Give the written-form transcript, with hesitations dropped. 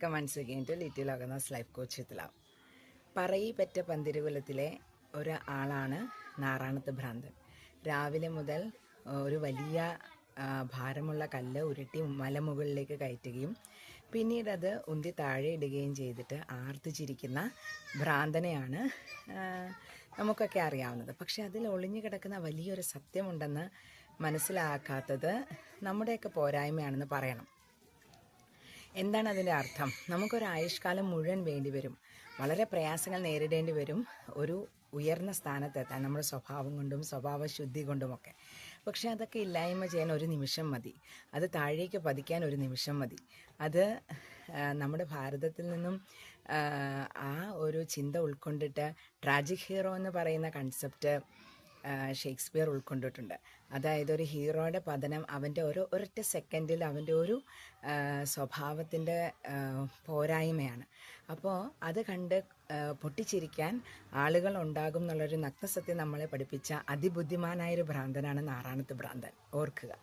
Once again to Little Aganas Life Coach Hitla. പറയിപ്പറ്റ പന്തിരുകുലത്തിലെ ഒരാളാണ് നാറാണത്ത് ഭ്രാന്തൻ. രാവിലെ മുതൽ ഒരു വലിയ ഭാരമുള്ള കല്ല് ഉരുട്ടി മലമുകളിലേക്ക് കയറ്റുകയും പിന്നീട് അത് ഉന്തി താഴെ ഇടുകയും ചെയ്തിട്ട് ആർത്തിച്ചിരിക്കുന്ന ഭ്രാന്തനെയാണ് നമുക്കൊക്കെ അറിയാവുന്നത്. പക്ഷെ അതിൽ ഒളിഞ്ഞു കിടക്കുന്ന വലിയൊരു സത്യമുണ്ടെന്ന് മനസ്സിലാക്കാത്തത് നമ്മുടെയൊക്കെ പോരായ്മയാണെന്ന് പറയണം. എന്താണ് അതിൻ്റെ അർത്ഥം? നമുക്കൊരു ആയുഷ്കാലം മുഴുവൻ വേണ്ടി വരും, വളരെ പ്രയാസങ്ങൾ നേരിടേണ്ടി വരും ഒരു ഉയർന്ന സ്ഥാനത്തെത്താൻ, നമ്മുടെ സ്വഭാവം കൊണ്ടും സ്വഭാവശുദ്ധി കൊണ്ടുമൊക്കെ. പക്ഷെ അതൊക്കെ ഇല്ലായ്മ ചെയ്യാൻ ഒരു നിമിഷം മതി, അത് താഴേക്ക് പതിക്കാൻ ഒരു നിമിഷം മതി. അത് നമ്മുടെ ഭാരതത്തിൽ നിന്നും ആ ഒരു ചിന്ത ഉൾക്കൊണ്ടിട്ട് ട്രാജിക് ഹീറോ എന്ന് പറയുന്ന കൺസെപ്റ്റ് ഷേക്സ്പിയർ ഉൾക്കൊണ്ടിട്ടുണ്ട്. അതായത് ഒരു ഹീറോയുടെ പതനം അവൻ്റെ ഒരൊറ്റ സെക്കൻഡിൽ അവൻ്റെ ഒരു സ്വഭാവത്തിൻ്റെ പോരായ്മയാണ്. അപ്പോൾ അത് കണ്ട് പൊട്ടിച്ചിരിക്കാൻ ആളുകൾ ഉണ്ടാകും എന്നുള്ളൊരു നഗ്നസത്യം നമ്മളെ പഠിപ്പിച്ച അതിബുദ്ധിമാനായൊരു ഭ്രാന്തനാണ് നാറാണത്ത് ഭ്രാന്തൻ. ഓർക്കുക.